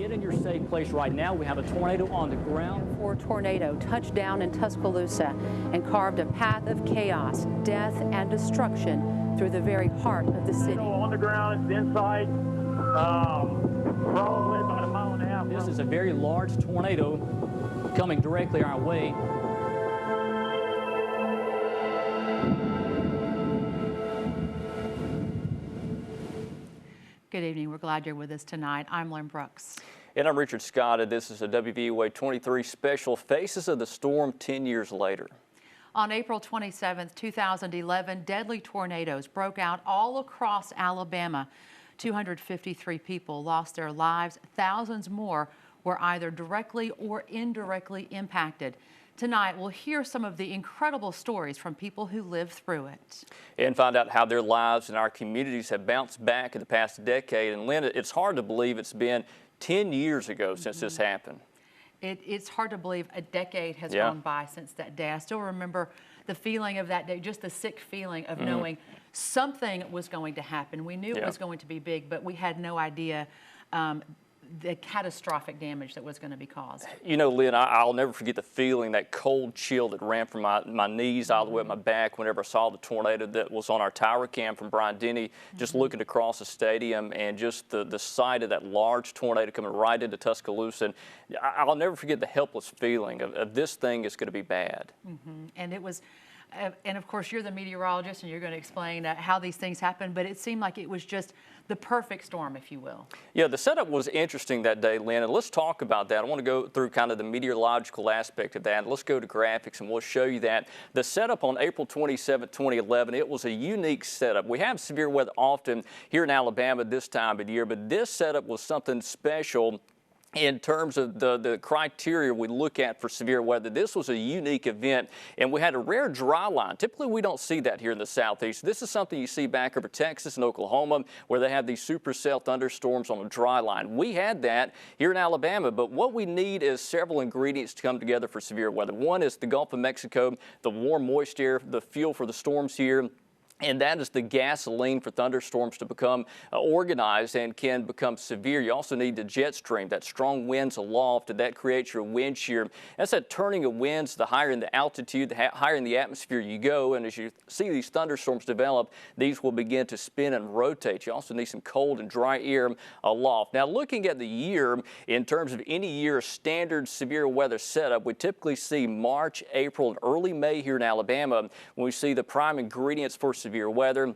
Get in your safe place right now. We have a tornado on the ground. 4 tornado touched down in Tuscaloosa and carved a path of chaos, death, and destruction through the very heart of the city. On the ground, it's inside, probably about a mile and a half. This is a very large tornado coming directly our way. Good evening. We're glad you're with us tonight. I'm Lynn Brooks. And I'm Richard Scott, and this is a WVUA 23 special Faces of the Storm 10 years later. On April 27, 2011, deadly tornadoes broke out all across Alabama. 253 people lost their lives. Thousands more were either directly or indirectly impacted. Tonight, we'll hear some of the incredible stories from people who lived through it. And find out how their lives and our communities have bounced back in the past decade. And Lynn, it's hard to believe it's been 10 years ago since this happened. It's hard to believe a decade has gone by since that day. I still remember the feeling of that day, just the sick feeling of knowing something was going to happen. We knew it was going to be big, but we had no idea the catastrophic damage that was going to be caused. You know, Lynn, I'll never forget the feeling, that cold chill that ran from my knees all the way up my back whenever I saw the tornado that was on our tower cam from Brian Denny, just looking across the stadium, and just the sight of that large tornado coming right into Tuscaloosa. And I'll never forget the helpless feeling of this thing is going to be bad. And it was... and of course, you're the meteorologist and you're going to explain how these things happen, but it seemed like it was just the perfect storm, if you will. Yeah, the setup was interesting that day, Lynn, and let's talk about that. I want to go through kind of the meteorological aspect of that. Let's go to graphics and we'll show you that. The setup on April 27, 2011, it was a unique setup. We have severe weather often here in Alabama this time of year, but this setup was something special. In terms of the criteria we look at for severe weather, this was a unique event, and we had a rare dry line. Typically, we don't see that here in the southeast. This is something you see back over Texas and Oklahoma, where they have these supercell thunderstorms on a dry line. We had that here in Alabama, but what we need is several ingredients to come together for severe weather. One is the Gulf of Mexico, the warm, moist air, the fuel for the storms here. And that is the gasoline for thunderstorms to become organized and can become severe. You also need the jet stream, that strong winds aloft, and that creates your wind shear. That's that turning of winds. The higher in the altitude, the higher in the atmosphere you go. And as you see these thunderstorms develop, these will begin to spin and rotate. You also need some cold and dry air aloft. Now, looking at the year, in terms of any year standard severe weather setup, we typically see March, April, and early May here in Alabama when we see the prime ingredients for severe weather.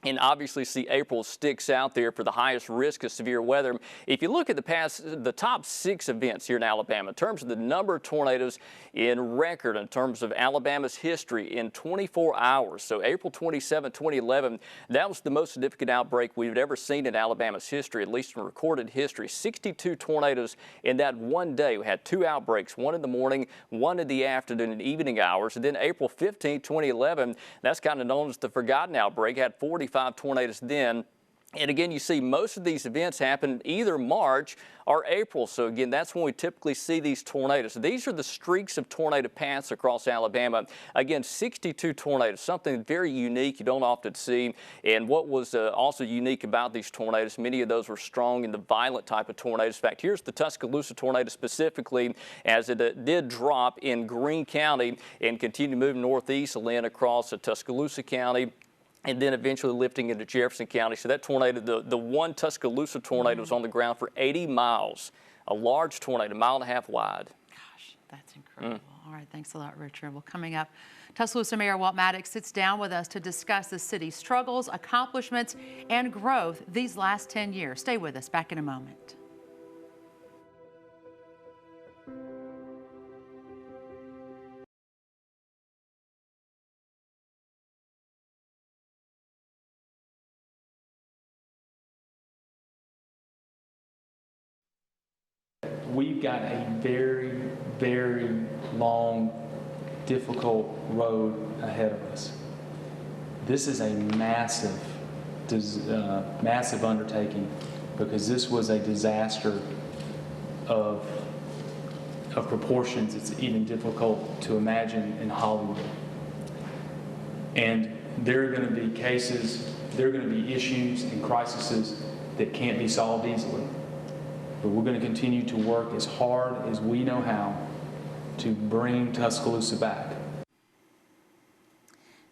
And obviously see April sticks out there for the highest risk of severe weather. If you look at the top 6 events here in Alabama, in terms of the number of tornadoes in record, in terms of Alabama's history in 24 hours. So April 27, 2011, that was the most significant outbreak we've ever seen in Alabama's history, at least in recorded history. 62 tornadoes in that one day. We had 2 outbreaks, one in the morning, one in the afternoon and evening hours. And then April 15, 2011, that's kind of known as the forgotten outbreak, had 45 tornadoes then. And again, you see most of these events happen either March or April. So again, that's when we typically see these tornadoes. So these are the streaks of tornado paths across Alabama. Again, 62 tornadoes, something very unique you don't often see. And what was also unique about these tornadoes, many of those were strong and the violent type of tornadoes. In fact, here's the Tuscaloosa tornado specifically, as it did drop in Greene County and continue moving northeast, Lynn, across Tuscaloosa County, and then eventually lifting into Jefferson County. So that tornado, the one Tuscaloosa tornado was on the ground for 80 miles, a large tornado, 1.5 miles wide. Gosh, that's incredible. All right, thanks a lot, Richard. Well, coming up, Tuscaloosa Mayor Walt Maddox sits down with us to discuss the city's struggles, accomplishments, and growth these last 10 years. Stay with us. Back in a moment. We've got a very, very long, difficult road ahead of us. This is a massive undertaking because this was a disaster of proportions it's even difficult to imagine in Hollywood. And there are going to be cases, there are going to be issues and crises that can't be solved easily. but we're going to continue to work as hard as we know how to bring Tuscaloosa back.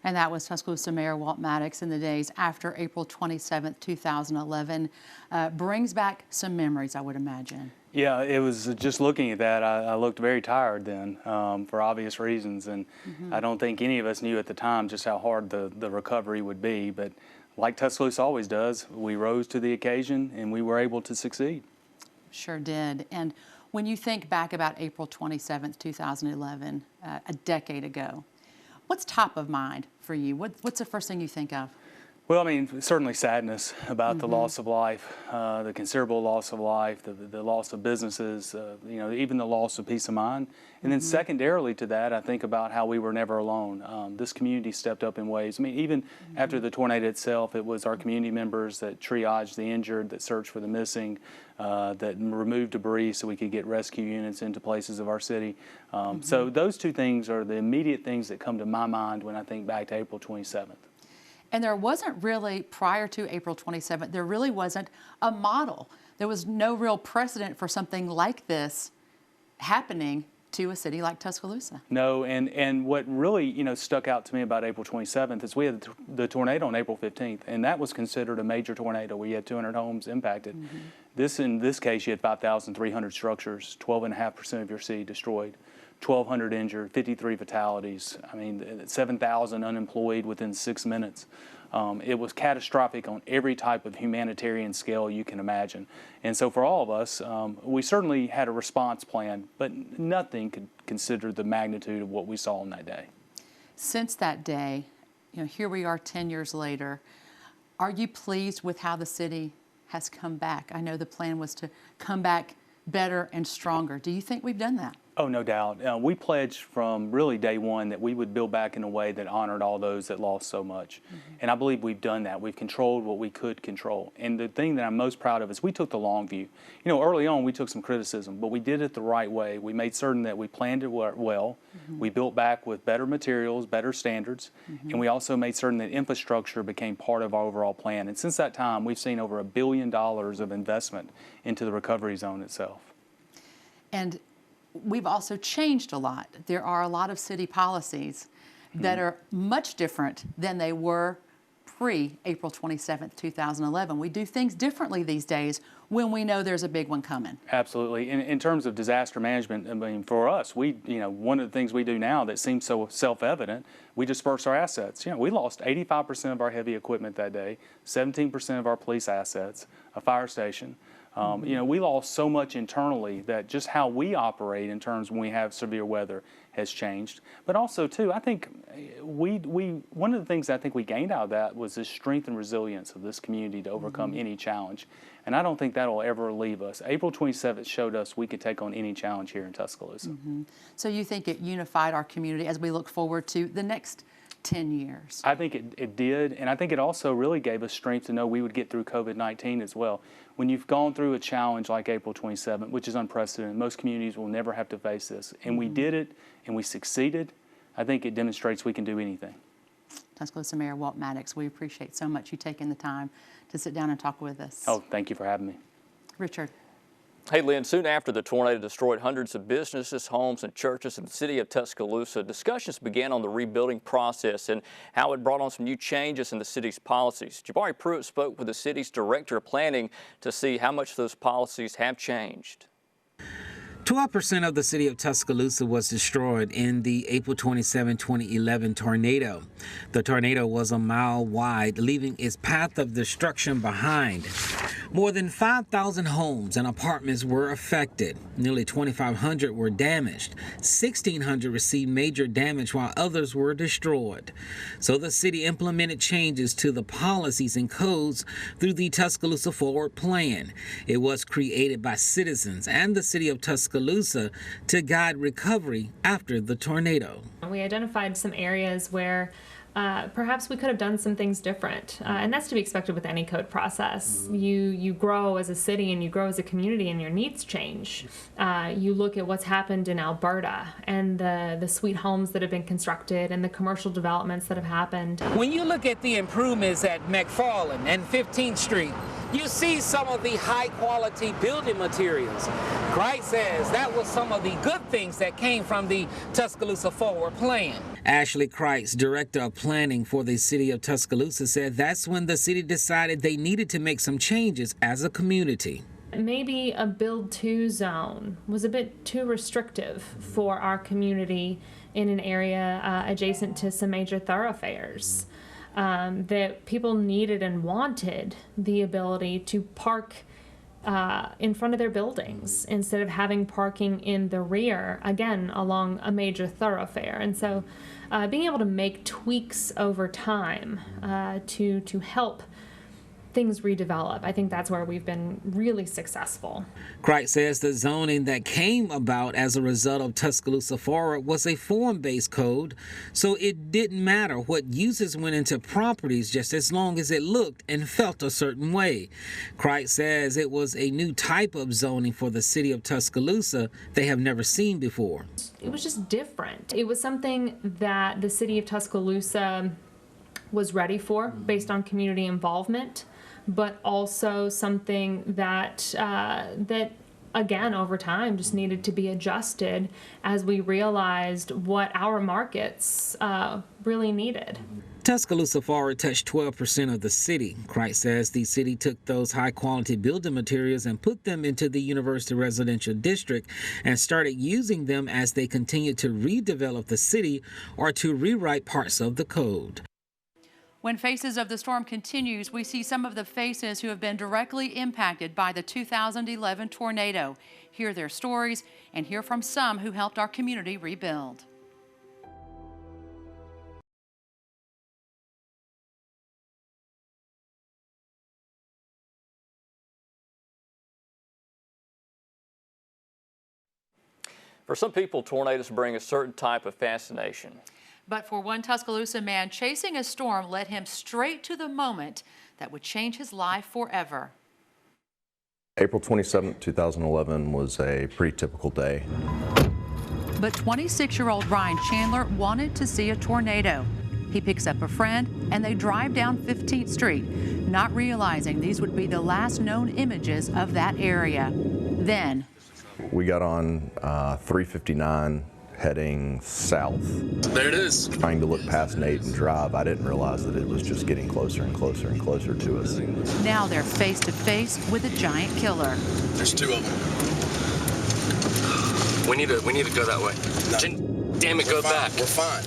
And that was Tuscaloosa Mayor Walt Maddox in the days after April 27th, 2011. Brings back some memories, I would imagine. Yeah, it was just looking at that, I looked very tired then for obvious reasons. And I don't think any of us knew at the time just how hard the recovery would be. But like Tuscaloosa always does, we rose to the occasion and we were able to succeed. Sure did. And when you think back about April 27th, 2011, a decade ago, what's top of mind for you? What's the first thing you think of? Well, I mean, certainly sadness about the loss of life, the considerable loss of life, the loss of businesses, you know, even the loss of peace of mind. And then secondarily to that, I think about how we were never alone. This community stepped up in ways. I mean, even after the tornado itself, it was our community members that triaged the injured, that searched for the missing, that removed debris so we could get rescue units into places of our city. So those two things are the immediate things that come to my mind when I think back to April 27th. And there wasn't really, prior to April 27th, there really wasn't a model. There was no real precedent for something like this happening to a city like Tuscaloosa. No, and what really, you know, stuck out to me about April 27th is we had the tornado on April 15th, and that was considered a major tornado. We had 200 homes impacted. In this case, you had 5,300 structures, 12.5% of your city destroyed. 1,200 injured, 53 fatalities. I mean, 7,000 unemployed within 6 minutes. It was catastrophic on every type of humanitarian scale you can imagine. And so for all of us, we certainly had a response plan, but nothing could consider the magnitude of what we saw on that day. Since that day, you know, here we are 10 years later. Are you pleased with how the city has come back? I know the plan was to come back better and stronger. Do you think we've done that? Oh, no doubt. We pledged from really day one that we would build back in a way that honored all those that lost so much. And I believe we've done that. We've controlled what we could control. And the thing that I'm most proud of is we took the long view. You know, early on we took some criticism, but we did it the right way. We made certain that we planned it well. We built back with better materials, better standards, and we also made certain that infrastructure became part of our overall plan. And since that time, we've seen over $1 billion of investment into the recovery zone itself. And we've also changed a lot. There are a lot of city policies that are much different than they were pre-April 27th, 2011. We do things differently these days when we know there's a big one coming. Absolutely. In terms of disaster management, I mean, for us, one of the things we do now that seems so self-evident, we disperse our assets. You know, we lost 85% of our heavy equipment that day, 17% of our police assets, a fire station. You know, we lost so much internally that just how we operate in terms when we have severe weather has changed. But also, too, I think one of the things I think we gained out of that was the strength and resilience of this community to overcome any challenge. And I don't think that will ever leave us. April 27th showed us we could take on any challenge here in Tuscaloosa. So you think it unified our community as we look forward to the next 10 years? I think it did, and I think it also really gave us strength to know we would get through COVID-19 as well. When you've gone through a challenge like April 27th, which is unprecedented, most communities will never have to face this, and we did it and we succeeded, I think it demonstrates we can do anything. Tuscaloosa Mayor Walt Maddox, we appreciate so much you taking the time to sit down and talk with us. Oh, thank you for having me. Richard. Hey, Lynn, soon after the tornado destroyed hundreds of businesses, homes, and churches in the city of Tuscaloosa, discussions began on the rebuilding process and how it brought on some new changes in the city's policies. Jabari Pruitt spoke with the city's director of planning to see how much those policies have changed. 12% of the city of Tuscaloosa was destroyed in the April 27, 2011 tornado. The tornado was a mile wide, leaving its path of destruction behind. More than 5,000 homes and apartments were affected. Nearly 2,500 were damaged. 1,600 received major damage while others were destroyed. So the city implemented changes to the policies and codes through the Tuscaloosa Forward Plan. It was created by citizens and the city of Tuscaloosa to guide recovery after the tornado. We identified some areas where perhaps we could have done some things different. And that's to be expected with any code process. You grow as a city and you grow as a community and your needs change. You look at what's happened in Alberta and the sweet homes that have been constructed and the commercial developments that have happened. When you look at the improvements at McFarland and 15th Street, you see some of the high-quality building materials. Wright says that was some of the good things that came from the Tuscaloosa Forward Plan. Ashley Kreitz, Director of Planning for the City of Tuscaloosa, said that's when the city decided they needed to make some changes as a community. Maybe a build-to zone was a bit too restrictive for our community in an area adjacent to some major thoroughfares. That people needed and wanted the ability to park in front of their buildings instead of having parking in the rear, again, along a major thoroughfare. And so being able to make tweaks over time to help things redevelop, I think that's where we've been really successful. Kreitz says the zoning that came about as a result of Tuscaloosa Forward was a form-based code, so it didn't matter what uses went into properties just as long as it looked and felt a certain way. Kreitz says it was a new type of zoning for the city of Tuscaloosa they have never seen before. It was just different. It was something that the city of Tuscaloosa was ready for based on community involvement, but also something that again, over time, just needed to be adjusted as we realized what our markets really needed. Tuscaloosa Forward touched 12% of the city. Kreitz says the city took those high-quality building materials and put them into the University Residential District and started using them as they continued to redevelop the city or to rewrite parts of the code. When Faces of the Storm continues, we see some of the faces who have been directly impacted by the 2011 tornado. Hear their stories and hear from some who helped our community rebuild. For some people, tornadoes bring a certain type of fascination. But for one Tuscaloosa man, chasing a storm led him straight to the moment that would change his life forever. April 27, 2011 was a pretty typical day. But 26-year-old Ryan Chandler wanted to see a tornado. He picks up a friend and they drive down 15th Street, not realizing these would be the last known images of that area. Then we got on 359 heading south. There it is. Trying to look past Nate and drive, I didn't realize that it was just getting closer and closer and closer to us. Now they're face to face with a giant killer. There's two of them. We need to go that way. No. Damn it, go back. We're fine.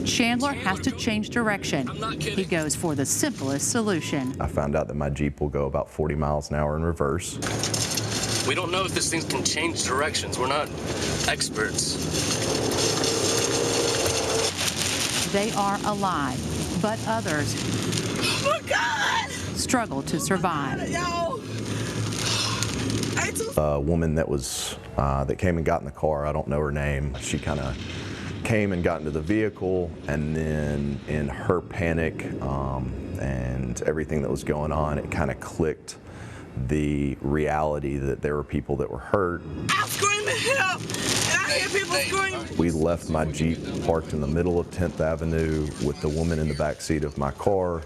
Chandler has to change direction. I'm not kidding. He goes for the simplest solution. I found out that my Jeep will go about 40 miles an hour in reverse. We don't know if this thing can change directions. We're not experts. They are alive, but others struggle to survive. A woman that came and got in the car, I don't know her name, she kind of came and got into the vehicle, and then in her panic and everything that was going on, it kind of clicked the reality that there were people that were hurt. I'm screaming help, and I hear people screaming. We left my Jeep parked in the middle of 10th Avenue with the woman in the back seat of my car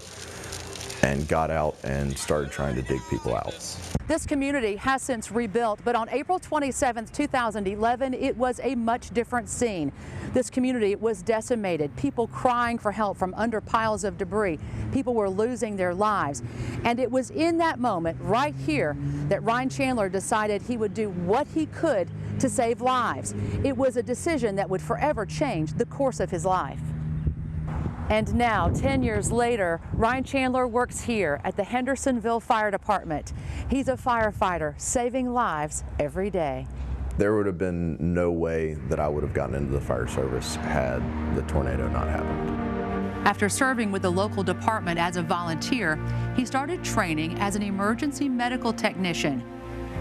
and got out and started trying to dig people out. This community has since rebuilt, but on April 27, 2011, it was a much different scene. This community was decimated, people crying for help from under piles of debris. People were losing their lives. And it was in that moment, right here, that Ryan Chandler decided he would do what he could to save lives. It was a decision that would forever change the course of his life. And now, 10 years later, Ryan Chandler works here at the Hendersonville Fire Department. He's a firefighter saving lives every day. There would have been no way that I would have gotten into the fire service had the tornado not happened. After serving with the local department as a volunteer, he started training as an emergency medical technician.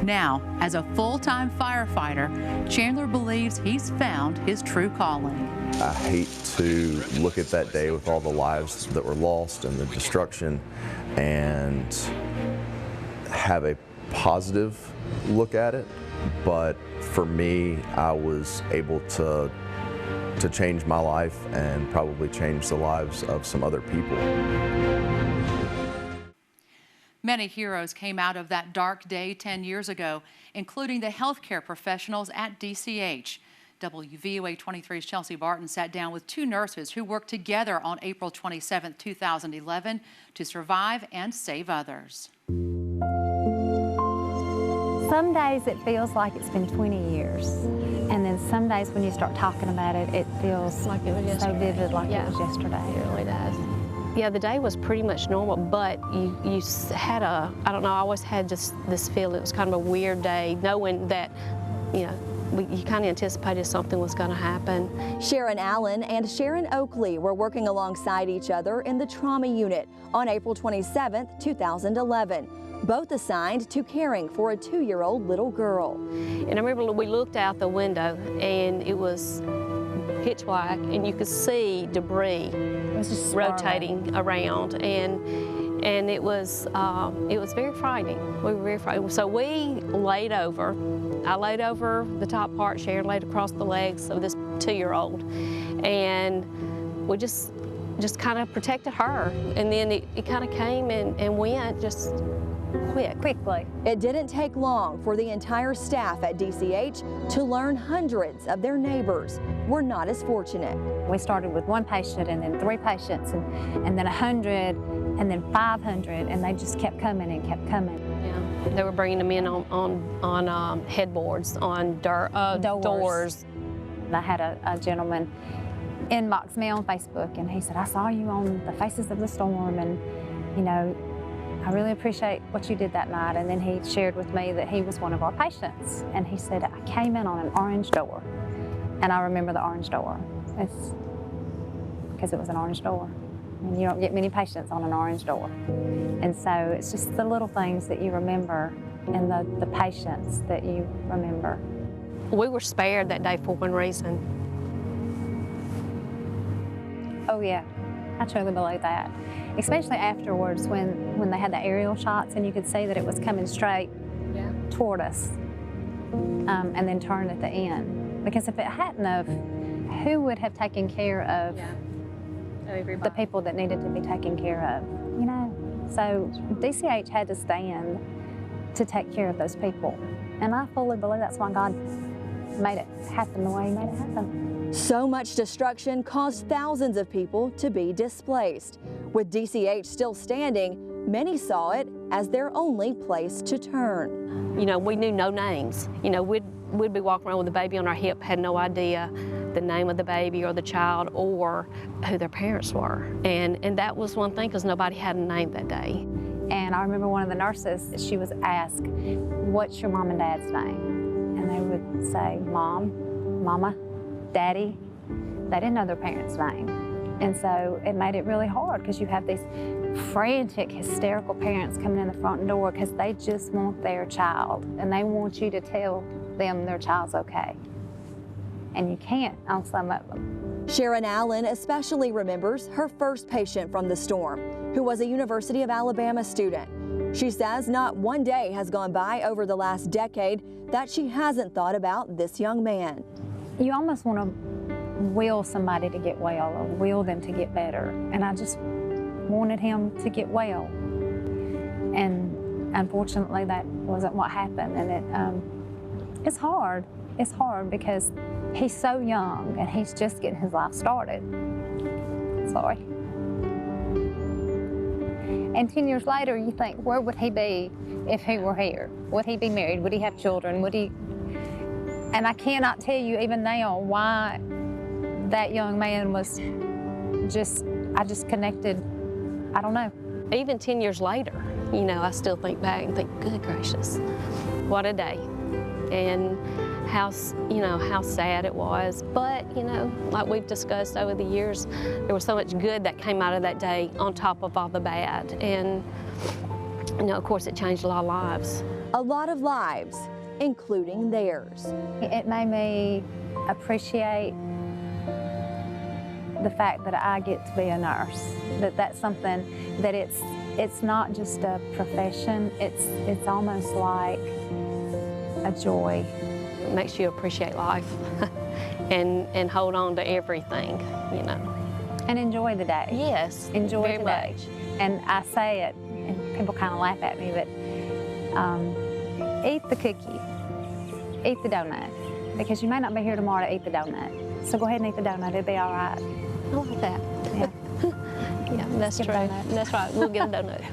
Now, as a full-time firefighter, Chandler believes he's found his true calling. I hate to look at that day with all the lives that were lost and the destruction and have a positive look at it, but for me, I was able to change my life and probably change the lives of some other people. Many heroes came out of that dark day 10 years ago, including the healthcare professionals at DCH. WVUA 23's Chelsea Barton sat down with two nurses who worked together on April 27, 2011 to survive and save others. Some days it feels like it's been 20 years. And then some days when you start talking about it, it feels like it was yesterday. So vivid, like it was yesterday. It really does. Yeah, the day was pretty much normal, but you had I don't know, I always had just this feel it was kind of a weird day, knowing that, you kind of anticipated something was going to happen. Sharon Allen and Sharon Oakley were working alongside each other in the trauma unit on April 27, 2011. Both assigned to caring for a 2-year-old little girl. And I remember we looked out the window and it was pitch black and you could see debris rotating around and it was very frightening. We were very frightened. So we laid over. I laid over the top part, Sharon laid across the legs of this 2-year-old. And we just kind of protected her. And then it kind of came and went just quickly. It didn't take long for the entire staff at DCH to learn hundreds of their neighbors were not as fortunate. We started with 1 patient and then 3 patients and then 100 and then 500, and they just kept coming and kept coming. Yeah, they were bringing them in on headboards, on doors. I had a gentleman inbox me on Facebook, and he said, I saw you on the Faces of the Storm, and I really appreciate what you did that night. And then he shared with me that he was one of our patients, and he said, I came in on an orange door. And I remember the orange door. It's because it was an orange door. And you don't get many patients on an orange door. And so it's just the little things that you remember and the patients that you remember. We were spared that day for one reason. Oh yeah, I truly believe that. Especially afterwards when they had the aerial shots and you could see that it was coming straight toward us and then turn at the end. Because if it hadn't have, who would have taken care of the people that needed to be taken care of, So DCH had to stand to take care of those people. And I fully believe that's why God made it happen the way He made it happen. So much destruction caused thousands of people to be displaced. With DCH still standing, many saw it as their only place to turn. We knew no names. We'd be walking around with a baby on our hip, had no idea the name of the baby or the child or who their parents were. And that was one thing, because nobody had a name that day. And I remember one of the nurses, she was asked, what's your mom and dad's name? And they would say, Mom, Mama, Daddy. They didn't know their parents' name. And so it made it really hard, because you have these frantic, hysterical parents coming in the front door because they just want their child, and they want you to tell them their child's okay. And you can't on some of them. Sharon Allen especially remembers her first patient from the storm, who was a University of Alabama student. She says not one day has gone by over the last decade that she hasn't thought about this young man. You almost want to will somebody to get well or will them to get better. And I just wanted him to get well. And unfortunately, that wasn't what happened. And it's hard. It's hard because he's so young and he's just getting his life started. Sorry. And 10 years later, you think, where would he be if he were here? Would he be married? Would he have children? Would he? And I cannot tell you even now why that young man was I just connected, I don't know. Even 10 years later, I still think back and think, good gracious, what a day. And how sad it was. But, like we've discussed over the years, there was so much good that came out of that day on top of all the bad. And, of course, it changed a lot of lives. a lot of lives, including theirs. It made me appreciate the fact that I get to be a nurse, that's something that it's not just a profession, it's almost like a joy. It makes you appreciate life and hold on to everything, you know. And enjoy the day. Yes, enjoy the day. much. And I say it, and people kind of laugh at me, but eat the cookie, eat the donut, because you may not be here tomorrow to eat the donut. So go ahead and eat the donut, it'll be all right. I like that. Yeah, yeah, that's true. That's right, we'll get a donut.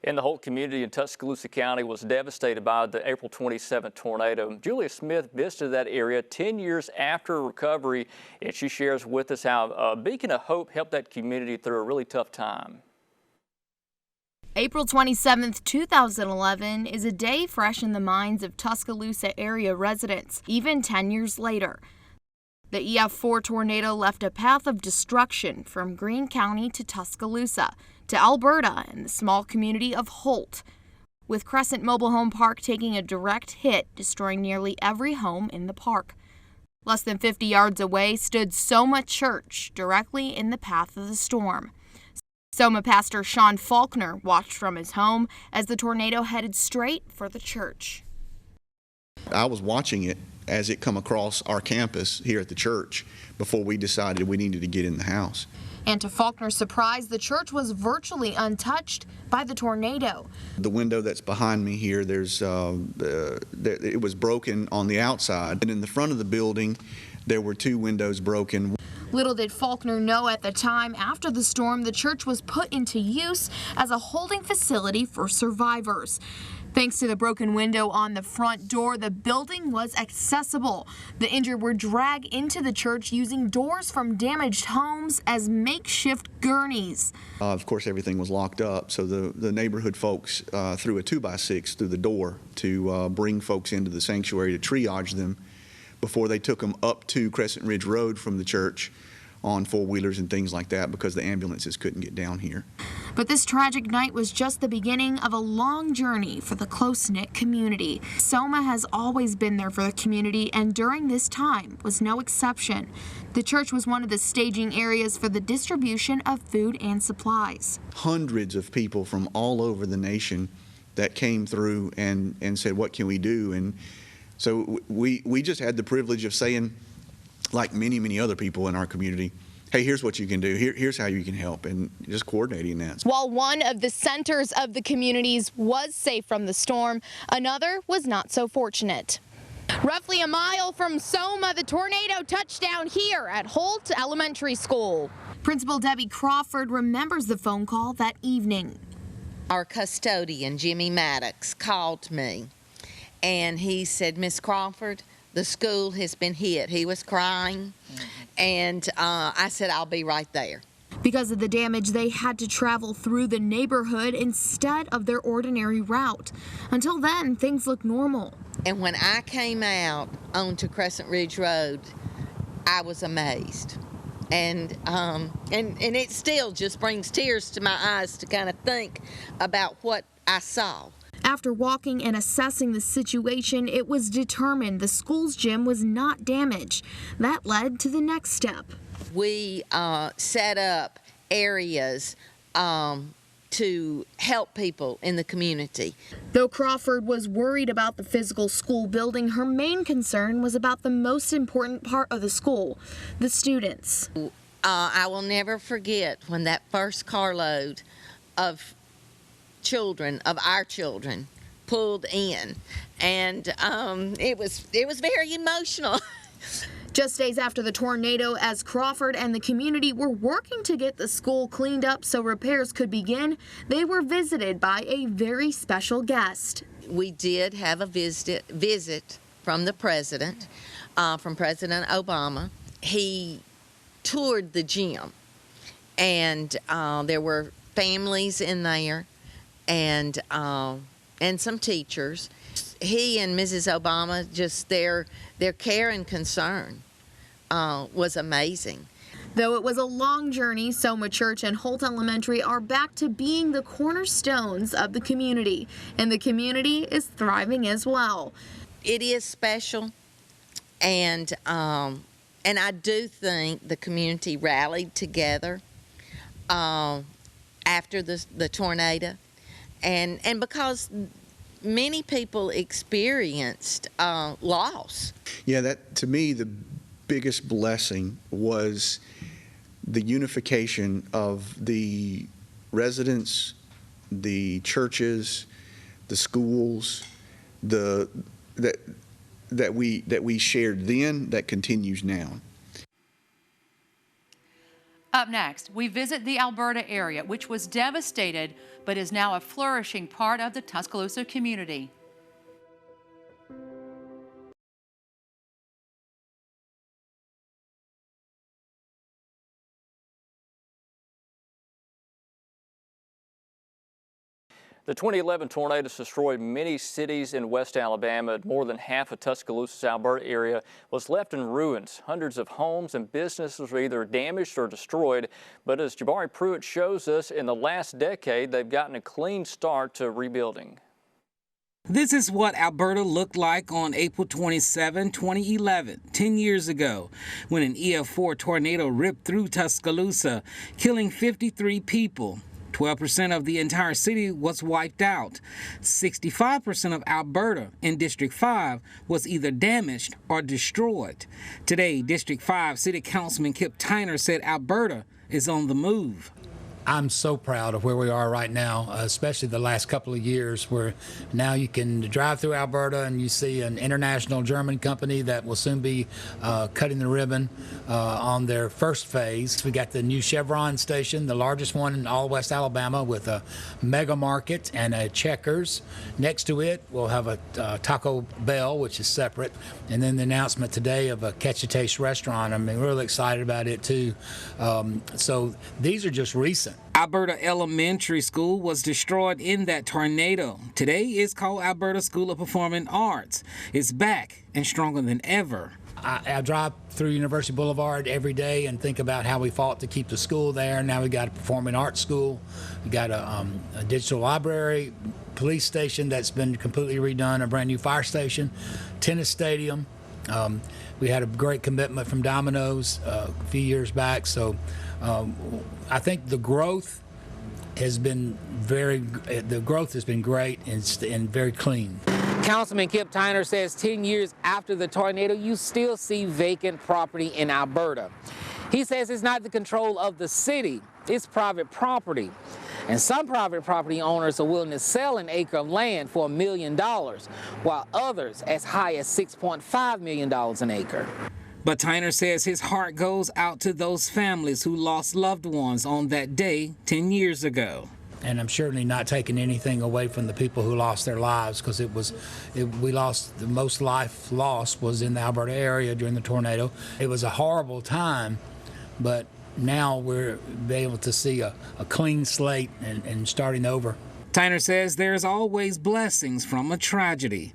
And the whole community in Tuscaloosa County was devastated by the April 27th tornado. Julia Smith visited that area 10 years after recovery, and she shares with us how a beacon of hope helped that community through a really tough time. April 27th, 2011 is a day fresh in the minds of Tuscaloosa area residents, even 10 years later. The EF4 tornado left a path of destruction from Greene County to Tuscaloosa, to Alberta and the small community of Holt, with Crescent Mobile Home Park taking a direct hit, destroying nearly every home in the park. Less than 50 yards away stood Soma Church, directly in the path of the storm. Soma pastor Sean Faulkner watched from his home as the tornado headed straight for the church. I was watching it as it come across our campus here at the church before we decided we needed to get in the house. And to Faulkner's surprise, the church was virtually untouched by the tornado. The window that's behind me here, it was broken on the outside, and in the front of the building there were 2 windows broken. Little did Faulkner know at the time, after the storm, the church was put into use as a holding facility for survivors. Thanks to the broken window on the front door, the building was accessible. The injured were dragged into the church using doors from damaged homes as makeshift gurneys. Of course, everything was locked up, so the neighborhood folks threw a 2x6 through the door to bring folks into the sanctuary to triage them before they took them up to Crescent Ridge Road from the church on 4-wheelers and things like that, because the ambulances couldn't get down here. But this tragic night was just the beginning of a long journey for the close-knit community. Soma has always been there for the community, and during this time was no exception. The church was one of the staging areas for the distribution of food and supplies. Hundreds of people from all over the nation that came through and said, what can we do? And so we just had the privilege of saying, like many other people in our community, hey, here's what you can do, here's how you can help, and just coordinating that. While one of the centers of the communities was safe from the storm, another was not so fortunate. Roughly a mile from Soma, the tornado touched down here at Holt Elementary School. Principal Debbie Crawford remembers the phone call that evening. Our custodian, Jimmy Maddox, called me, and he said, Miss Crawford, the school has been hit. He was crying, and I said, I'll be right there. Because of the damage, they had to travel through the neighborhood instead of their ordinary route. Until then, things looked normal. And when I came out onto Crescent Ridge Road, I was amazed. And it still just brings tears to my eyes to kind of think about what I saw. After walking and assessing the situation, it was determined the school's gym was not damaged. That led to the next step. We set up areas to help people in the community. Though Crawford was worried about the physical school building, her main concern was about the most important part of the school, the students. I will never forget when that first carload of children, of our children, pulled in, and it was very emotional. Just days after the tornado, as Crawford and the community were working to get the school cleaned up so repairs could begin, they were visited by a very special guest. We did have a visit from the president, from President Obama. He toured the gym, and there were families in there, and some teachers. He and Mrs. Obama, just their care and concern was amazing. Though it was a long journey, Soma Church and Holt Elementary are back to being the cornerstones of the community, and the community is thriving as well. It is special, and I do think the community rallied together after the tornado, and because many people experienced loss. Yeah, that to me the biggest blessing was the unification of the residents, the churches, the schools, that we shared then, that continues now. Up next, we visit the Alberta area, which was devastated but is now a flourishing part of the Tuscaloosa community. The 2011 tornadoes destroyed many cities in West Alabama. More than half of Tuscaloosa's Alberta area was left in ruins. Hundreds of homes and businesses were either damaged or destroyed. But as Jabari Pruitt shows us, in the last decade, they've gotten a clean start to rebuilding. This is what Alberta looked like on April 27, 2011, 10 years ago, when an EF4 tornado ripped through Tuscaloosa, killing 53 people. 12% of the entire city was wiped out. 65% of Alberta in District 5 was either damaged or destroyed. Today, District 5 City Councilman Kip Tyner said Alberta is on the move. I'm so proud of where we are right now, especially the last couple of years, where now you can drive through Alberta and you see an international German company that will soon be cutting the ribbon on their first phase. We got the new Chevron station, the largest one in all West Alabama, with a mega market and a Checkers. Next to it, we'll have a Taco Bell, which is separate, and then the announcement today of a Catch a Taste restaurant. I mean, we're really excited about it too. So these are just recent. Alberta Elementary School was destroyed in that tornado. Today it's called Alberta School of Performing Arts. It's back and stronger than ever. I drive through University Boulevard every day and think about how we fought to keep the school there. Now we got a performing arts school. We got a digital library, police station that's been completely redone, a brand new fire station, tennis stadium. We had a great commitment from Domino's a few years back. So I think the growth has been great and very clean. Councilman Kip Tyner says 10 years after the tornado, you still see vacant property in Alberta. He says it's not the control of the city, it's private property. And some private property owners are willing to sell an acre of land for $1 million, while others as high as $6.5 million an acre. But Tyner says his heart goes out to those families who lost loved ones on that day 10 years ago. And I'm certainly not taking anything away from the people who lost their lives, because we lost, the most life lost was in the Alberta area during the tornado. It was a horrible time, but now we're able to see a clean slate and starting over. Tyner says there's always blessings from a tragedy.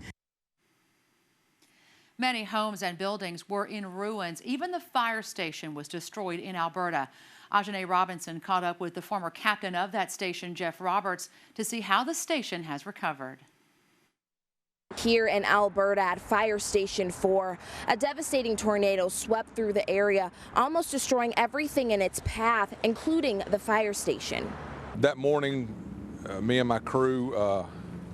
Many homes and buildings were in ruins. Even the fire station was destroyed in Alberta. Ajane Robinson caught up with the former captain of that station, Jeff Roberts, to see how the station has recovered. Here in Alberta at Fire Station 4, a devastating tornado swept through the area, almost destroying everything in its path, including the fire station. That morning, me and my crew,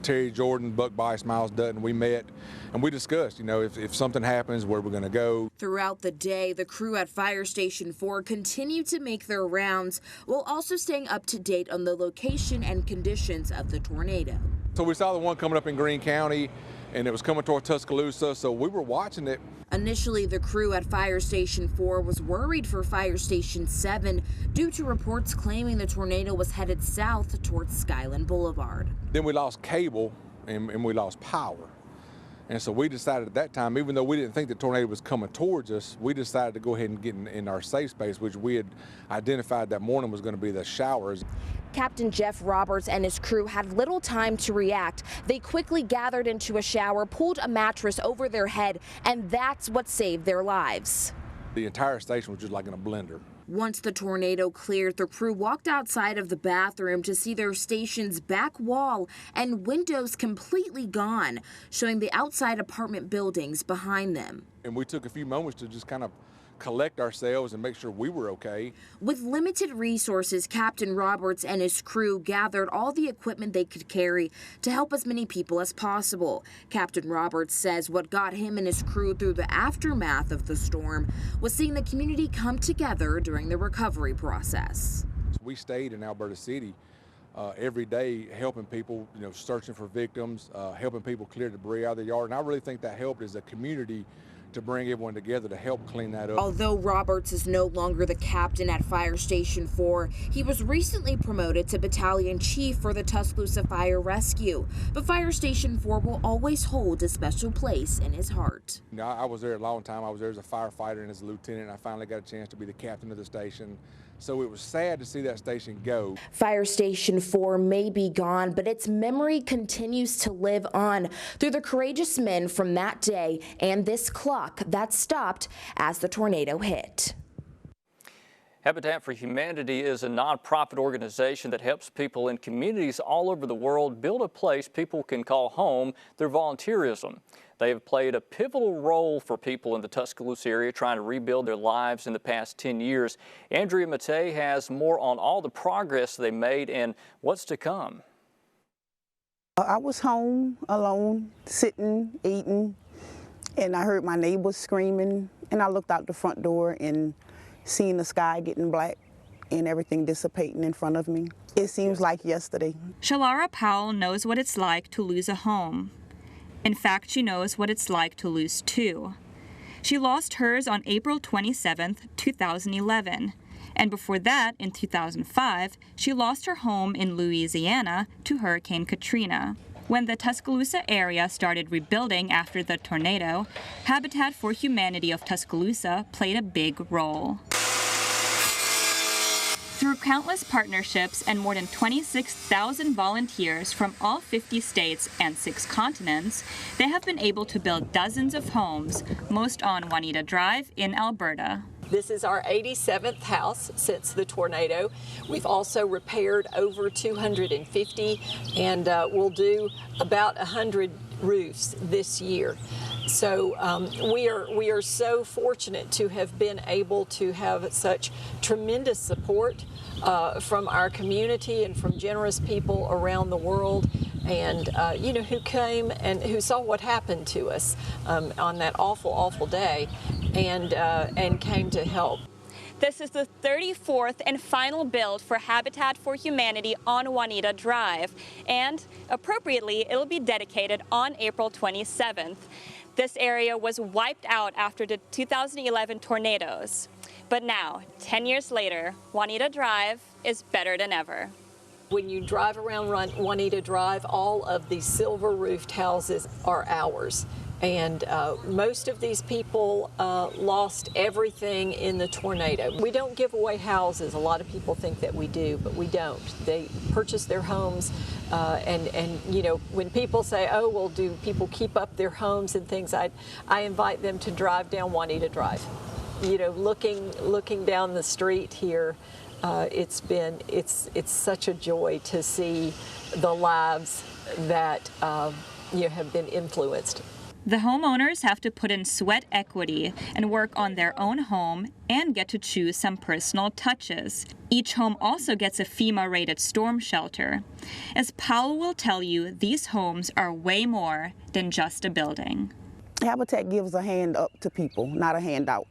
Terry Jordan, Buck Bice, Miles Dutton, we met and we discussed, if something happens, where we're going to go. Throughout the day, the crew at Fire Station 4 continued to make their rounds while also staying up to date on the location and conditions of the tornado. So we saw the one coming up in Greene County, and it was coming toward Tuscaloosa, so we were watching it. Initially, the crew at Fire Station 4 was worried for Fire Station 7 due to reports claiming the tornado was headed south towards Skyland Boulevard. Then we lost cable and we lost power. And so we decided at that time, even though we didn't think the tornado was coming towards us, we decided to go ahead and get in our safe space, which we had identified that morning was going to be the showers. Captain Jeff Roberts and his crew had little time to react. They quickly gathered into a shower, pulled a mattress over their head, and that's what saved their lives. The entire station was just like in a blender. Once the tornado cleared, the crew walked outside of the bathroom to see their station's back wall and windows completely gone, showing the outside apartment buildings behind them. And we took a few moments to just kind of collect ourselves and make sure we were okay. With limited resources, Captain Roberts and his crew gathered all the equipment they could carry to help as many people as possible. Captain Roberts says what got him and his crew through the aftermath of the storm was seeing the community come together during the recovery process. We stayed in Alberta City every day helping people, searching for victims, helping people clear debris out of their yard. And I really think that helped as a community to bring everyone together to help clean that up. Although Roberts is no longer the captain at Fire Station 4, he was recently promoted to battalion chief for the Tuscaloosa Fire Rescue. But Fire Station 4 will always hold a special place in his heart. I was there a long time. I was there as a firefighter and as a lieutenant, and I finally got a chance to be the captain of the station. So it was sad to see that station go. Fire Station 4 may be gone, but its memory continues to live on through the courageous men from that day and this clock that stopped as the tornado hit. Habitat for Humanity is a nonprofit organization that helps people in communities all over the world build a place people can call home through volunteerism. They have played a pivotal role for people in the Tuscaloosa area trying to rebuild their lives in the past 10 years. Andrea Matei has more on all the progress they made and what's to come. I was home alone, sitting, eating, and I heard my neighbors screaming, and I looked out the front door and seen the sky getting black and everything dissipating in front of me. It seems like yesterday. Shalara Powell knows what it's like to lose a home. In fact, she knows what it's like to lose two. She lost hers on April 27, 2011. And before that, in 2005, she lost her home in Louisiana to Hurricane Katrina. When the Tuscaloosa area started rebuilding after the tornado, Habitat for Humanity of Tuscaloosa played a big role. Through countless partnerships and more than 26,000 volunteers from all 50 states and 6 continents, they have been able to build dozens of homes, most on Juanita Drive in Alberta. This is our 87th house since the tornado. We've also repaired over 250 and we'll do about 100 roofs this year. So we are so fortunate to have been able to have such tremendous support from our community and from generous people around the world, and who came and who saw what happened to us on that awful day, and came to help. This is the 34th and final build for Habitat for Humanity on Juanita Drive, and appropriately, it'll be dedicated on April 27th. This area was wiped out after the 2011 tornadoes. But now, 10 years later, Juanita Drive is better than ever. When you drive around Juanita Drive, all of the silver-roofed houses are ours. And most of these people lost everything in the tornado. We don't give away houses. A lot of people think that we do, but we don't. They purchase their homes, and when people say, "Oh, well, do people keep up their homes and things?" I invite them to drive down Juanita Drive. Looking down the street here, it's such a joy to see the lives that have been influenced. The homeowners have to put in sweat equity and work on their own home and get to choose some personal touches. Each home also gets a FEMA-rated storm shelter. As Powell will tell you, these homes are way more than just a building. Habitat gives a hand up to people, not a handout.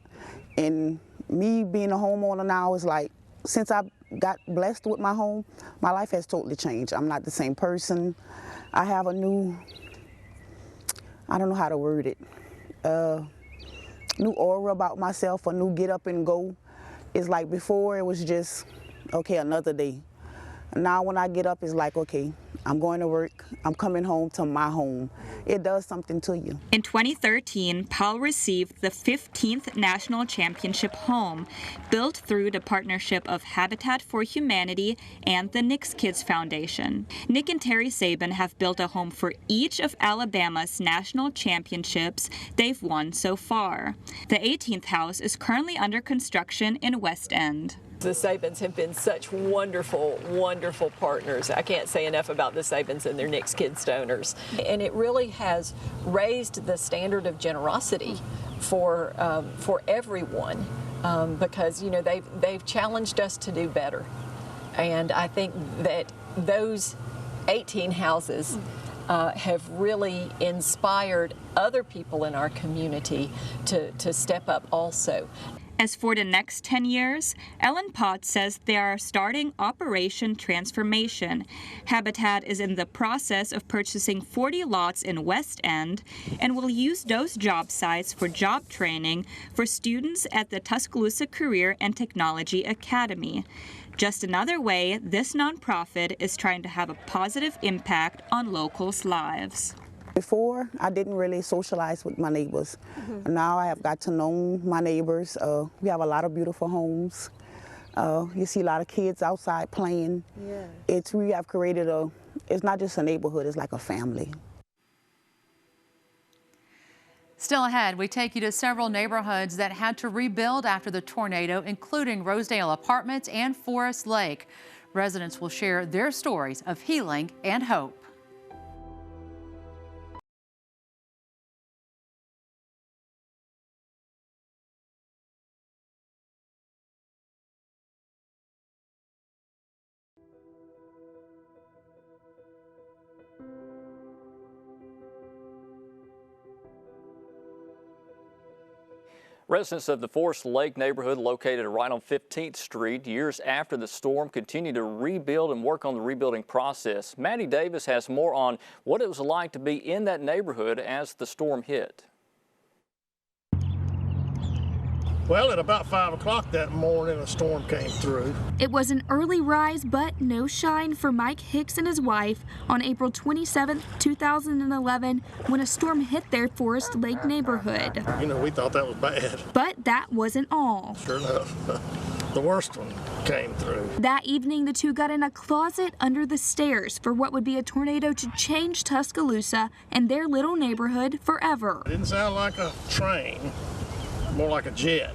And me being a homeowner now is like, since I got blessed with my home, my life has totally changed. I'm not the same person. I have a new, I don't know how to word it, new aura about myself, a new get up and go. It's like before it was just, okay, another day. Now when I get up, it's like, okay, I'm going to work, I'm coming home to my home. It does something to you. In 2013, Powell received the 15th National Championship home, built through the partnership of Habitat for Humanity and the Nick's Kids Foundation. Nick and Terry Sabin have built a home for each of Alabama's national championships they've won so far. The 18th house is currently under construction in West End. The Sabins have been such wonderful, wonderful partners. I can't say enough about the Sabins and their Nick's Kids donors. And it really has raised the standard of generosity for everyone because, you know, they've challenged us to do better. And I think that those 18 houses have really inspired other people in our community to step up also. As for the next 10 years, Ellen Potts says they are starting Operation Transformation. Habitat is in the process of purchasing 40 lots in West End and will use those job sites for job training for students at the Tuscaloosa Career and Technology Academy. Just another way this nonprofit is trying to have a positive impact on locals' lives. Before, I didn't really socialize with my neighbors. Now I have got to know my neighbors. We have a lot of beautiful homes. You see a lot of kids outside playing. Yeah. We have created it's not just a neighborhood, it's like a family. Still ahead, we take you to several neighborhoods that had to rebuild after the tornado, including Rosedale Apartments and Forest Lake. Residents will share their stories of healing and hope. Residents of the Forest Lake neighborhood, located right on 15th Street, years after the storm, continue to rebuild and work on the rebuilding process. Maddie Davis has more on what it was like to be in that neighborhood as the storm hit. Well, at about 5 o'clock that morning, a storm came through. It was an early rise, but no shine for Mike Hicks and his wife on April 27, 2011, when a storm hit their Forest Lake neighborhood. You know, we thought that was bad. But that wasn't all. Sure enough, the worst one came through. That evening, the two got in a closet under the stairs for what would be a tornado to change Tuscaloosa and their little neighborhood forever. It didn't sound like a train. More like a jet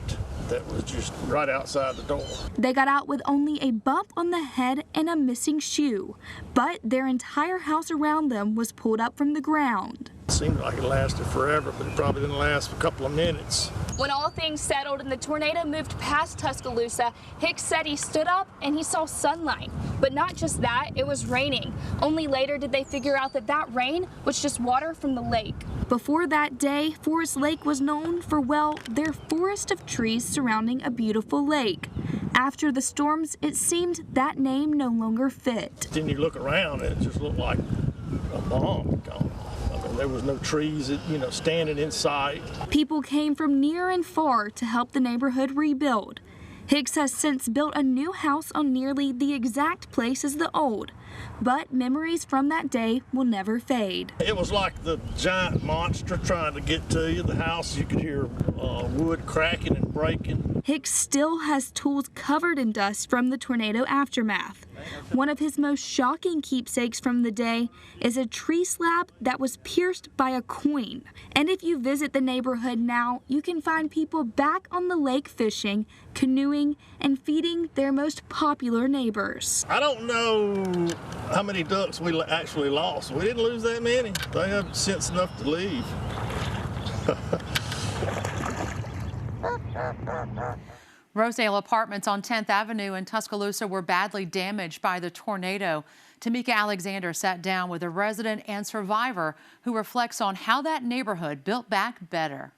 that was just right outside the door. They got out with only a bump on the head and a missing shoe, but their entire house around them was pulled up from the ground. It seemed like it lasted forever, but it probably didn't last for a couple of minutes. When all things settled and the tornado moved past Tuscaloosa, Hicks said he stood up and he saw sunlight. But not just that, it was raining. Only later did they figure out that that rain was just water from the lake. Before that day, Forest Lake was known for, well, their forest of trees surrounding a beautiful lake. After the storms, it seemed that name no longer fit. Then you look around and it just looked like a bomb had gone off. I mean, there was no trees, standing in sight. People came from near and far to help the neighborhood rebuild. Hicks has since built a new house on nearly the exact place as the old, but memories from that day will never fade. It was like the giant monster trying to get to you. The house, you could hear wood cracking and breaking. Hicks still has tools covered in dust from the tornado aftermath. One of his most shocking keepsakes from the day is a tree slab that was pierced by a coin. And if you visit the neighborhood now, you can find people back on the lake fishing, canoeing, and feeding their most popular neighbors. I don't know how many ducks we actually lost. We didn't lose that many. They have sense enough to leave. Rosedale Apartments on 10th Avenue in Tuscaloosa were badly damaged by the tornado. Tamika Alexander sat down with a resident and survivor who reflects on how that neighborhood built back better.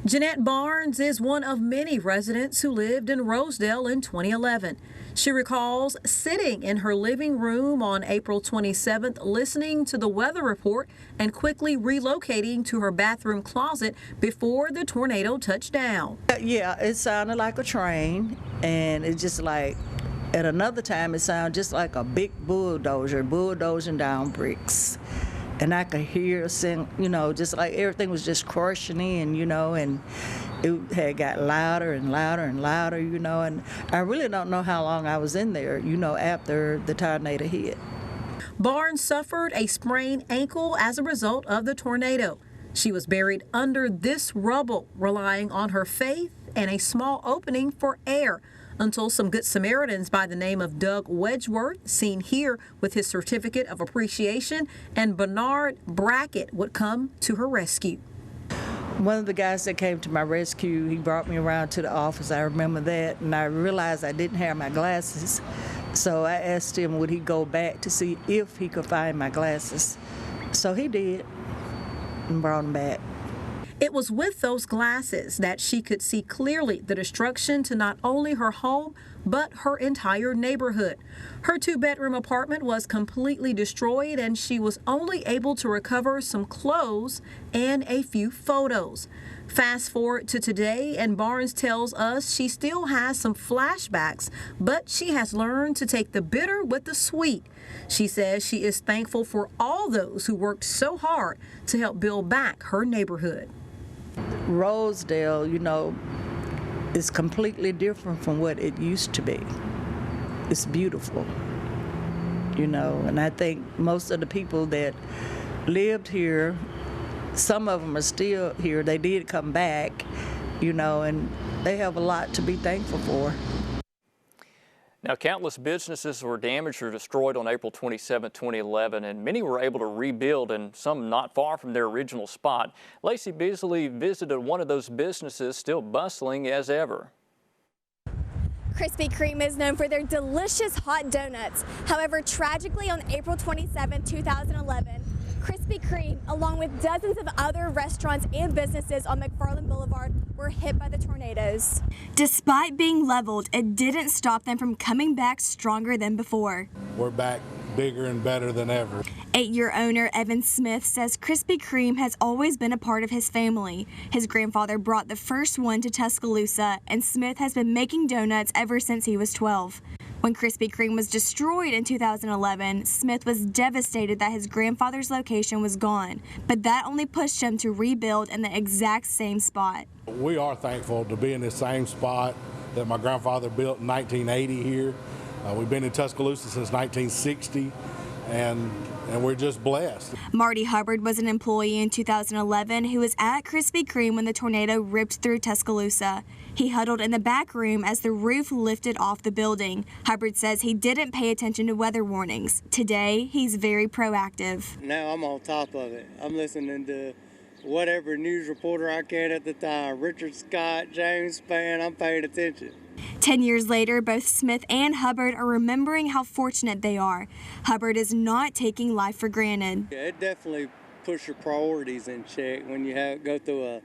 Jeanette Barnes is one of many residents who lived in Rosedale in 2011. She recalls sitting in her living room on April 27th, listening to the weather report and quickly relocating to her bathroom closet before the tornado touched down. Yeah, it sounded like a train, and it's just like At another time, it sounded just like a big bulldozer bulldozing down bricks. And I could hear, just like everything was just crushing in, and it had got louder and louder and louder, and I really don't know how long I was in there, after the tornado hit. Barnes suffered a sprained ankle as a result of the tornado. She was buried under this rubble, relying on her faith and a small opening for air, until some Good Samaritans by the name of Doug Wedgeworth, seen here with his certificate of appreciation, and Bernard Brackett would come to her rescue. One of the guys that came to my rescue, he brought me around to the office. I remember that, and I realized I didn't have my glasses. So I asked him would he go back to see if he could find my glasses. So he did and brought them back. It was with those glasses that she could see clearly the destruction to not only her home, but her entire neighborhood. Her 2-bedroom apartment was completely destroyed, and she was only able to recover some clothes and a few photos. Fast forward to today, and Barnes tells us she still has some flashbacks, but she has learned to take the bitter with the sweet. She says she is thankful for all those who worked so hard to help build back her neighborhood. Rosedale, is completely different from what it used to be. It's beautiful, and I think most of the people that lived here, some of them are still here. They did come back, and they have a lot to be thankful for. Now, countless businesses were damaged or destroyed on April 27, 2011, and many were able to rebuild, and some not far from their original spot. Lacey Beasley visited one of those businesses, still bustling as ever. Krispy Kreme is known for their delicious hot donuts. However, tragically, on April 27, 2011, Krispy Kreme, along with dozens of other restaurants and businesses on McFarland Boulevard, were hit by the tornadoes. Despite being leveled, it didn't stop them from coming back stronger than before. We're back bigger and better than ever. 8-year owner Evan Smith says Krispy Kreme has always been a part of his family. His grandfather brought the first one to Tuscaloosa, and Smith has been making donuts ever since he was 12. When Krispy Kreme was destroyed in 2011, Smith was devastated that his grandfather's location was gone, but that only pushed him to rebuild in the exact same spot. We are thankful to be in the same spot that my grandfather built in 1980 here. We've been in Tuscaloosa since 1960, and we're just blessed. Marty Hubbard was an employee in 2011 who was at Krispy Kreme when the tornado ripped through Tuscaloosa. He huddled in the back room as the roof lifted off the building. Hubbard says he didn't pay attention to weather warnings. Today, he's very proactive. Now I'm on top of it. I'm listening to whatever news reporter I can at the time. Richard Scott, James Spann, I'm paying attention. 10 years later, both Smith and Hubbard are remembering how fortunate they are. Hubbard is not taking life for granted. Yeah, it definitely puts your priorities in check when you go through a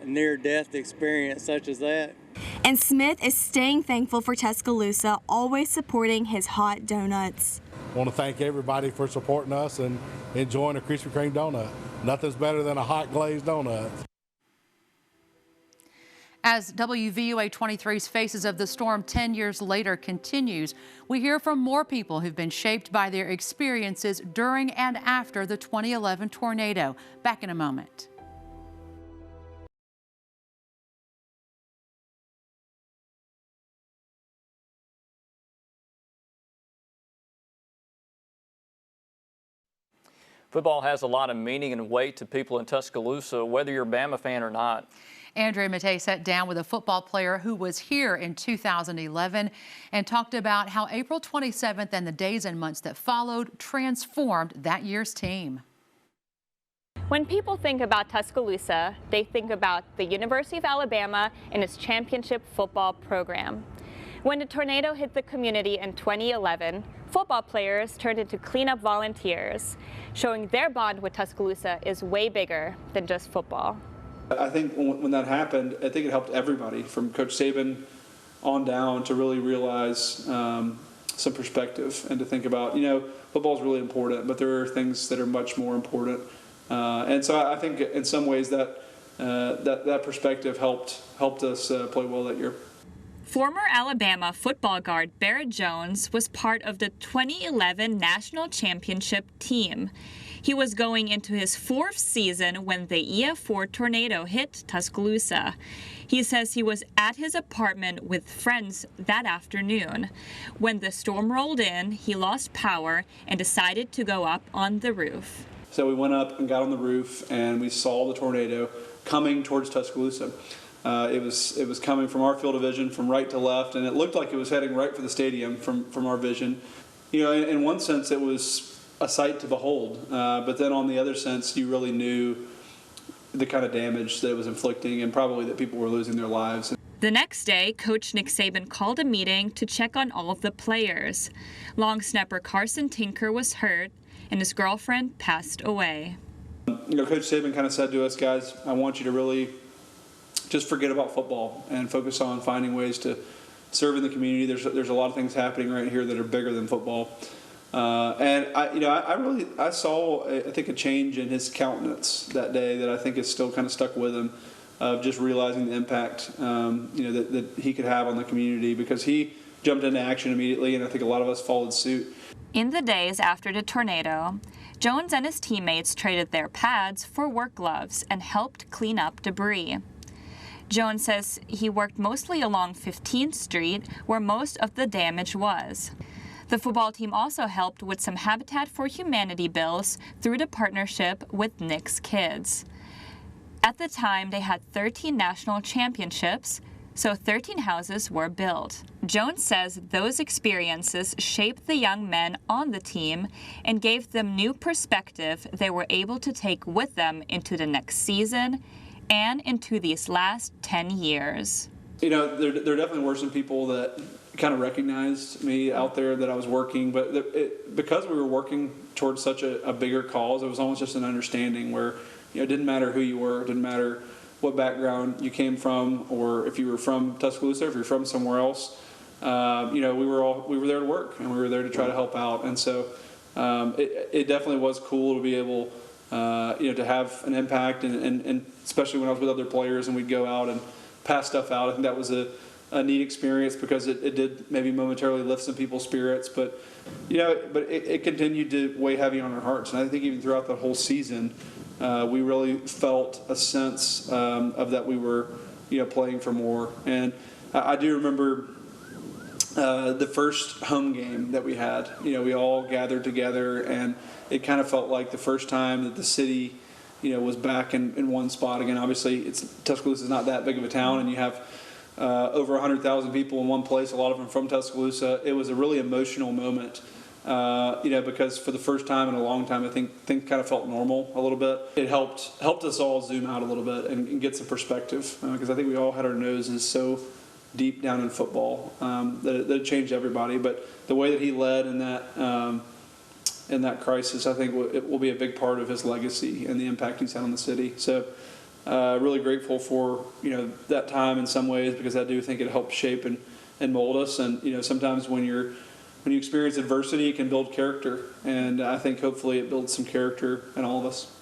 near-death experience such as that. And Smith is staying thankful for Tuscaloosa, always supporting his hot donuts. I want to thank everybody for supporting us and enjoying a Krispy Kreme donut. Nothing's better than a hot glazed donut. As WVUA 23's Faces of the Storm 10 years later continues, we hear from more people who've been shaped by their experiences during and after the 2011 tornado. Back in a moment. Football has a lot of meaning and weight to people in Tuscaloosa, whether you're a Bama fan or not. Andrea Matei sat down with a football player who was here in 2011 and talked about how April 27th and the days and months that followed transformed that year's team. When people think about Tuscaloosa, they think about the University of Alabama and its championship football program. When the tornado hit the community in 2011, football players turned into cleanup volunteers, showing their bond with Tuscaloosa is way bigger than just football. I think when that happened, I think it helped everybody from Coach Saban on down to really realize some perspective and to think about, football is really important, but there are things that are much more important. And so I think in some ways that perspective helped us play well that year. Former Alabama football guard Barrett Jones was part of the 2011 national championship team. He was going into his 4th season when the EF4 tornado hit Tuscaloosa. He says he was at his apartment with friends that afternoon. When the storm rolled in, he lost power and decided to go up on the roof. So we went up and got on the roof, and we saw the tornado coming towards Tuscaloosa. It was coming from our field of vision from right to left, and it looked like it was heading right for the stadium from our vision. You know, in one sense, it was a sight to behold, but then on the other sense, you really knew the kind of damage that it was inflicting, and probably that people were losing their lives. The next day, Coach Nick Saban called a meeting to check on all of the players. Long snapper Carson Tinker was hurt, and his girlfriend passed away. You know, Coach Saban kind of said to us, guys, I want you to really just forget about football and focus on finding ways to serve in the community. There's a lot of things happening right here that are bigger than football. And I saw, I think, a change in his countenance that day that I think is still kind of stuck with him, of just realizing the impact, that he could have on the community, because he jumped into action immediately, and I think a lot of us followed suit. In the days after the tornado, Jones and his teammates traded their pads for work gloves and helped clean up debris. Jones says he worked mostly along 15th Street, where most of the damage was. The football team also helped with some Habitat for Humanity bills through the partnership with Nick's Kids. At the time, they had 13 national championships, so 13 houses were built. Jones says those experiences shaped the young men on the team and gave them new perspective they were able to take with them into the next season and into these last 10 years. You know, there definitely were some people that kind of recognized me out there that I was working, but because we were working towards such a bigger cause, it was almost just an understanding where, you know, it didn't matter who you were, it didn't matter what background you came from, or if you were from Tuscaloosa, or if you're from somewhere else. We were there to work, and we were there to try to help out. And so it definitely was cool to be able to have an impact, and especially when I was with other players and we'd go out and pass stuff out. I think that was a neat experience, because it did maybe momentarily lift some people's spirits, but it continued to weigh heavy on our hearts. And I think even throughout the whole season, we really felt a sense of that we were playing for more. And I do remember the first home game that we had. We all gathered together, and it kind of felt like the first time that the city was back in one spot again. Obviously, Tuscaloosa is not that big of a town, and you have over 100,000 people in one place, a lot of them from Tuscaloosa. It was a really emotional moment, because for the first time in a long time, I think things kind of felt normal a little bit. It helped us all zoom out a little bit and get some perspective, because I think we all had our noses so deep down in football that it changed everybody. But the way that he led in that crisis, I think it will be a big part of his legacy and the impact he's had on the city. So really grateful for that time in some ways, because I do think it helped shape and mold us. And sometimes when you experience adversity, it can build character, and I think hopefully it builds some character in all of us.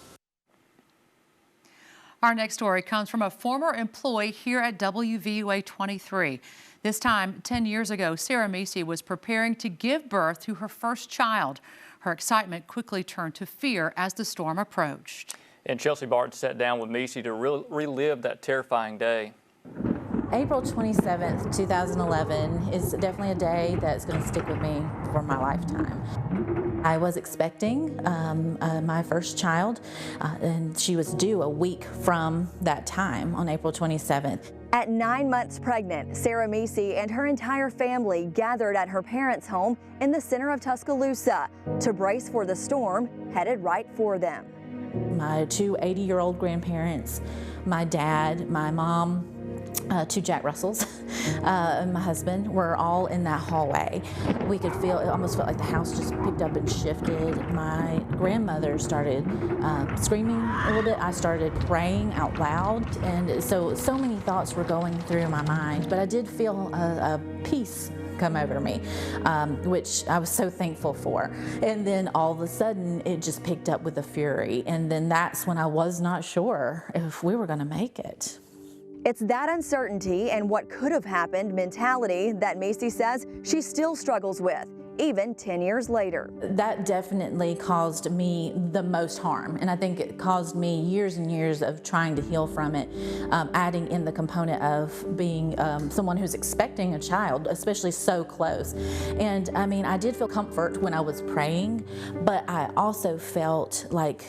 Our next story comes from a former employee here at WVUA 23. This time, 10 years ago, Sarah Macy was preparing to give birth to her first child. Her excitement quickly turned to fear as the storm approached. And Chelsea Barton sat down with Macy to relive that terrifying day. April 27th, 2011 is definitely a day that's going to stick with me for my lifetime. I was expecting my first child, and she was due a week from that time on April 27th. At 9 months pregnant, Sarah Macy and her entire family gathered at her parents' home in the center of Tuscaloosa to brace for the storm headed right for them. My two 80-year-old grandparents, my dad, my mom, two Jack Russells, and my husband were all in that hallway. We could feel, it almost felt like the house just picked up and shifted. My grandmother started screaming a little bit. I started praying out loud. And so many thoughts were going through my mind, but I did feel a peace come over me, which I was so thankful for. And then all of a sudden, it just picked up with a fury. And then that's when I was not sure if we were going to make it. It's that uncertainty and what could have happened mentality that Misi says she still struggles with, even 10 years later. That definitely caused me the most harm, and I think it caused me years and years of trying to heal from it, adding in the component of being someone who's expecting a child, especially so close. And I mean, I did feel comfort when I was praying, but I also felt like,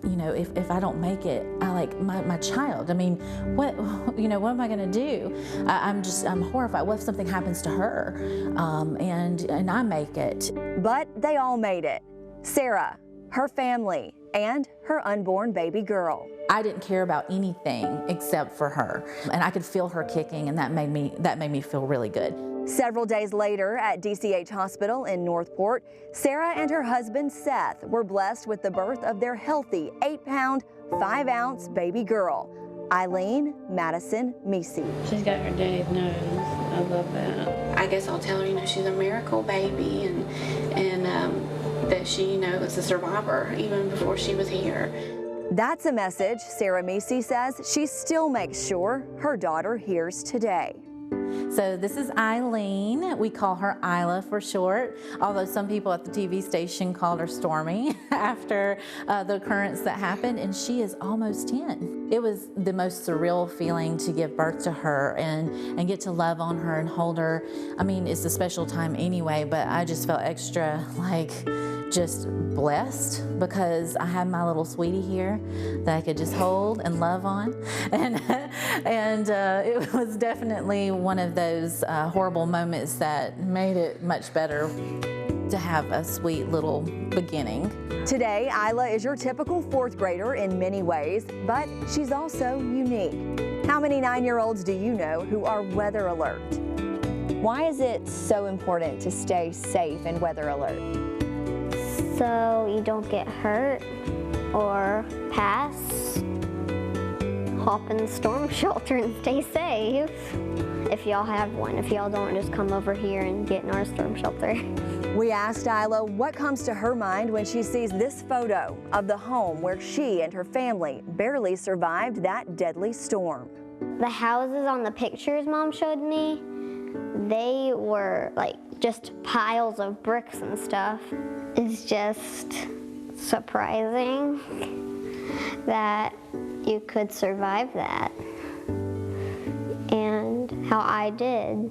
you know, if I don't make it, I like my child. I mean, what am I gonna do? I'm horrified. What if something happens to her, and I make it? But they all made it. Sarah, her family, and her unborn baby girl. I didn't care about anything except for her, and I could feel her kicking, and that made me feel really good. Several days later at DCH Hospital in Northport, Sarah and her husband Seth were blessed with the birth of their healthy 8-pound, 5-ounce baby girl, Eileen Madison Misi. She's got her dad's nose. I love that. I guess I'll tell her, you know, she's a miracle baby, and that she, you know, was a survivor even before she was here. That's a message Sarah Misi says she still makes sure her daughter hears today. So this is Eileen. We call her Isla for short, although some people at the TV station called her Stormy after the occurrence that happened, and she is almost 10. It was the most surreal feeling to give birth to her and get to love on her and hold her. I mean, it's a special time anyway, but I just felt extra like just blessed because I had my little sweetie here that I could just hold and love on, and it was definitely one of those horrible moments that made it much better to have a sweet little beginning. Today, Isla is your typical 4th grader in many ways, but she's also unique. How many 9-year-olds do you know who are weather alert? Why is it so important to stay safe and weather alert? So you don't get hurt or pass. Hop in the storm shelter and stay safe. If y'all have one. If y'all don't, just come over here and get in our storm shelter. We asked Isla what comes to her mind when she sees this photo of the home where she and her family barely survived that deadly storm. The houses on the pictures Mom showed me, they were like just piles of bricks and stuff. It's just surprising that you could survive that, and how I did.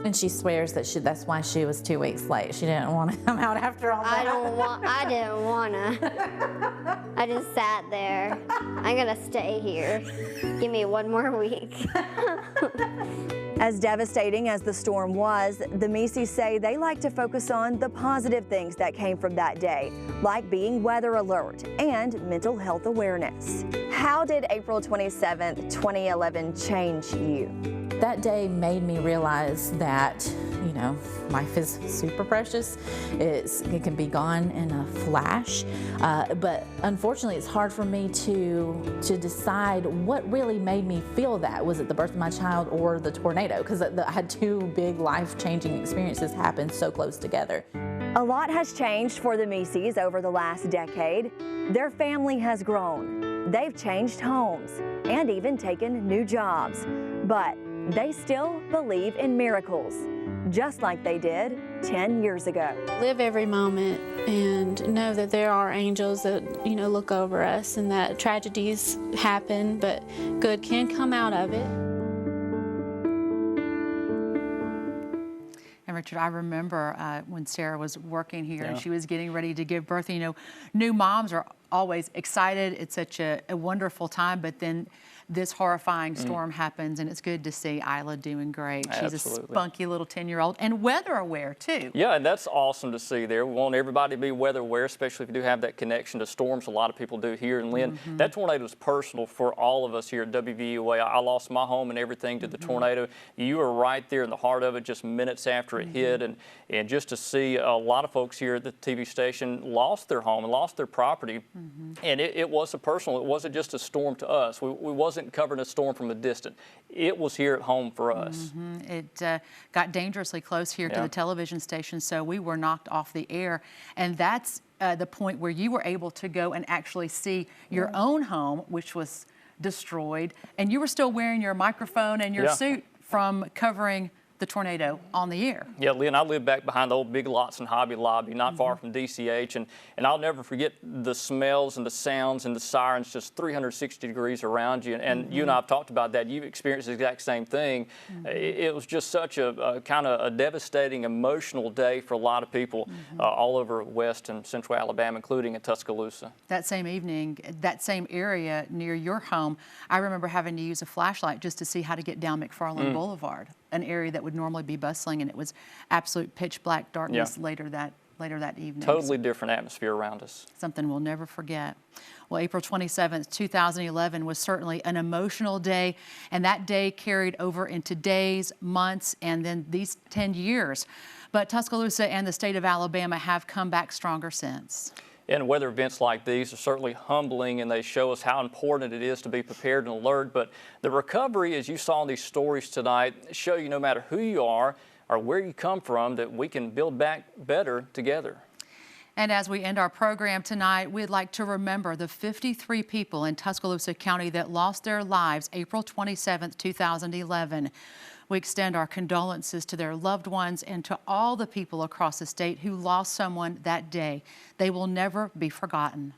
And she swears that that's why she was 2 weeks late. She didn't want to come out after all that. I didn't wanna. I just sat there. I'm gonna stay here. Give me 1 more week. As devastating as the storm was, the Misis say they like to focus on the positive things that came from that day, like being weather alert and mental health awareness. How did April 27th, 2011 change you? That day made me realize that, you know, life is super precious. It can be gone in a flash, but unfortunately it's hard for me to decide what really made me feel that. Was it the birth of my child or the tornado? Because I had 2 big life-changing experiences happen so close together. A lot has changed for the Misis over the last decade. Their family has grown. They've changed homes and even taken new jobs. But they still believe in miracles, just like they did 10 years ago. Live every moment and know that there are angels that, you know, look over us, and that tragedies happen, but good can come out of it. And Richard, I remember when Sarah was working here and she was getting ready to give birth. You know, new moms are always excited. It's such a wonderful time, but then this horrifying storm happens, and it's good to see Isla doing great. She's a spunky little 10-year-old and weather aware too. Yeah, and that's awesome to see there. We want everybody to be weather aware, especially if you do have that connection to storms. A lot of people do here. And Lynn, that tornado was personal for all of us here at WVUA. I lost my home and everything to the tornado. You were right there in the heart of it just minutes after it hit. And just to see a lot of folks here at the TV station lost their home and lost their property. And it was a personal. It wasn't just a storm to us. We wasn't covering a storm from a distance. It was here at home for us. It got dangerously close here to the television station, so we were knocked off the air. And that's the point where you were able to go and actually see your own home, which was destroyed, and you were still wearing your microphone and your suit from covering the tornado on the air. Yeah, Lee and I live back behind the old Big Lots and Hobby Lobby, not far from DCH, and I'll never forget the smells and the sounds and the sirens just 360 degrees around you. And you and I have talked about that. You've experienced the exact same thing. It was just such a kind of a devastating, emotional day for a lot of people all over West and Central Alabama, including in Tuscaloosa. That same evening, that same area near your home, I remember having to use a flashlight just to see how to get down McFarland Boulevard, an area that would normally be bustling, and it was absolute pitch black darkness later that evening. Totally different atmosphere around us. Something we'll never forget. Well, April 27th, 2011 was certainly an emotional day, and that day carried over into days, months, and then these 10 years. But Tuscaloosa and the state of Alabama have come back stronger since. And weather events like these are certainly humbling, and they show us how important it is to be prepared and alert. But the recovery, as you saw in these stories tonight, show you no matter who you are or where you come from, that we can build back better together. And as we end our program tonight, we'd like to remember the 53 people in Tuscaloosa County that lost their lives April 27th, 2011. We extend our condolences to their loved ones and to all the people across the state who lost someone that day. They will never be forgotten.